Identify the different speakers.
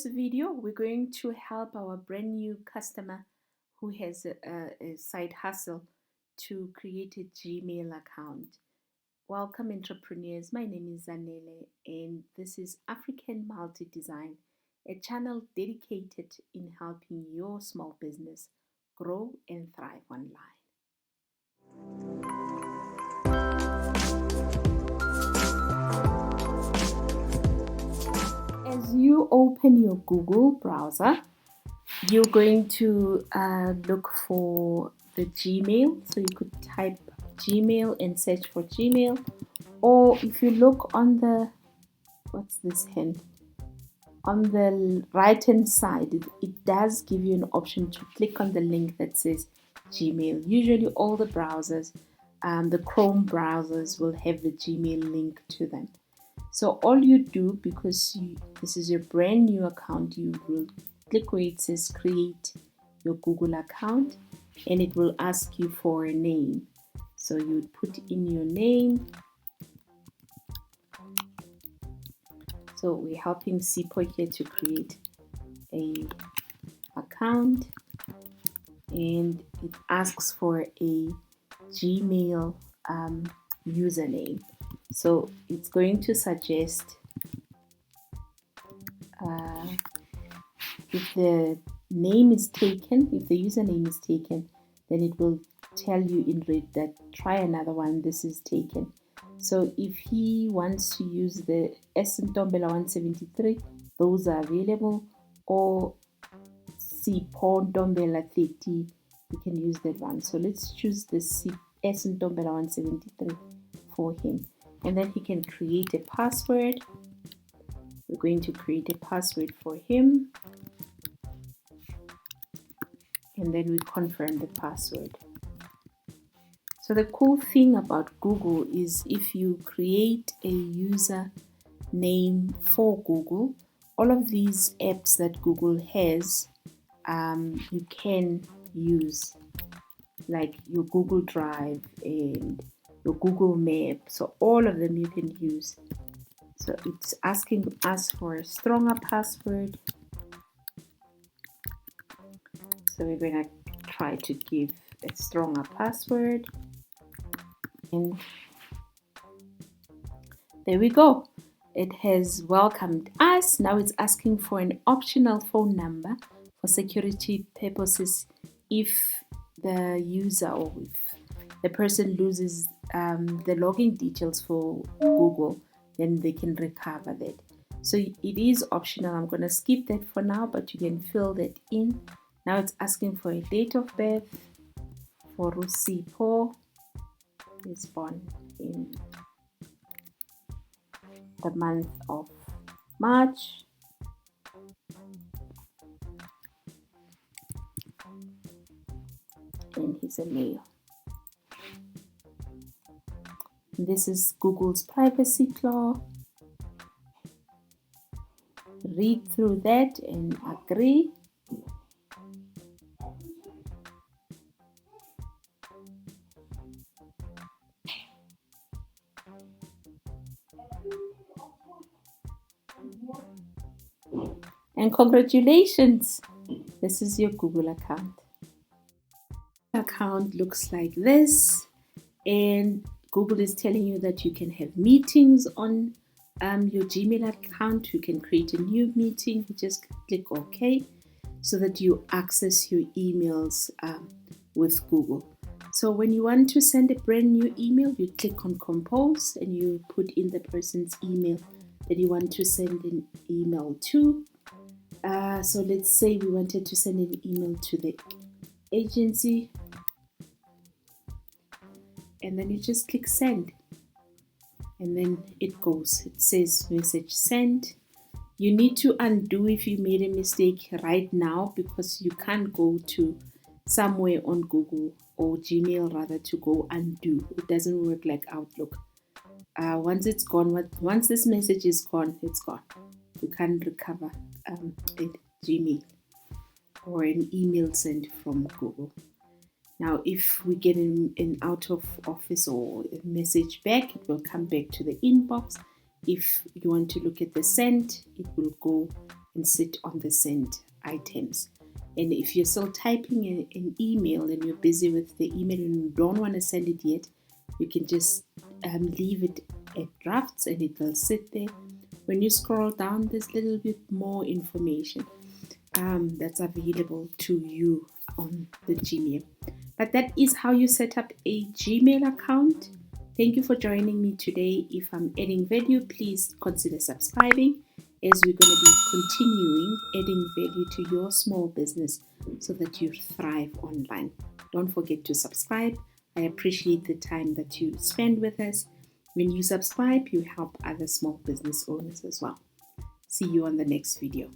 Speaker 1: this video, we're going to help our brand new customer who has a side hustle to create a Gmail account. Welcome, entrepreneurs. My name is Zanele, and this is African Multi Design, a channel dedicated in helping your small business grow and thrive online. As you open your Google browser, you're going to look for the Gmail. So you could type Gmail and search for Gmail. Or if you look on the, what's this hint? On the right hand side, it does give you an option to click on the link that says Gmail. Usually all the browsers, the Chrome browsers will have the Gmail link to them. So all you do, because this is your brand new account, you will click where it says create your Google account, and it will ask you for a name. So you put in your name. So we're helping Sipho here to create a account, and it asks for a Gmail username. So it's going to suggest if the name is taken, if the username is taken, then it will tell you in red that try another one, this is taken. So if he wants to use the Ntombela 173, those are available, or Sipho Ntombela 30, you can use that one. So let's choose the Ntombela 173 for him, and then he can create a password. We're going to create a password for him, and then we confirm the password. So the cool thing about Google is if you create a user name for Google, all of these apps that Google has, you can use, like your Google Drive and your Google Map. So all of them you can use. So it's asking us for a stronger password. So we're going to try to give a stronger password. And there we go. It has welcomed us. Now it's asking for an optional phone number for security purposes. If the user or if the person loses the login details for Google, then they can recover that. So it is optional. I'm going to skip that for now, but you can fill that in. Now it's asking for a date of birth for Sipho. Is born in the month of March. And he's a male. This is Google's privacy clause. Read through that and agree. And congratulations, this is your Google account. Account looks like this, and Google is telling you that you can have meetings on your Gmail account. You can create a new meeting. You just click OK so that you access your emails with Google. So when you want to send a brand new email, you click on compose and you put in the person's email that you want to send an email to. So let's say we wanted to send an email to the agency, and then you just click send, and then it goes. It says message sent. You need to undo if you made a mistake right now, because you can't go to somewhere on Google or Gmail rather to go undo. It doesn't work like Outlook. Once it's gone, once this message is gone, it's gone. You can't recover a Gmail or an email sent from Google. Now, if we get an out of office or a message back, it will come back to the inbox. If you want to look at the sent, it will go and sit on the sent items. And if you're still typing an email and you're busy with the email and you don't want to send it yet, you can just leave it at drafts and it will sit there. When you scroll down, there's a little bit more information that's available to you on the Gmail. But that is how you set up a Gmail account. Thank you for joining me today. If I'm adding value, please consider subscribing, as we're going to be continuing adding value to your small business so that you thrive online. Don't forget to subscribe. I appreciate the time that you spend with us. When you subscribe, you help other small business owners as well. See you on the next video.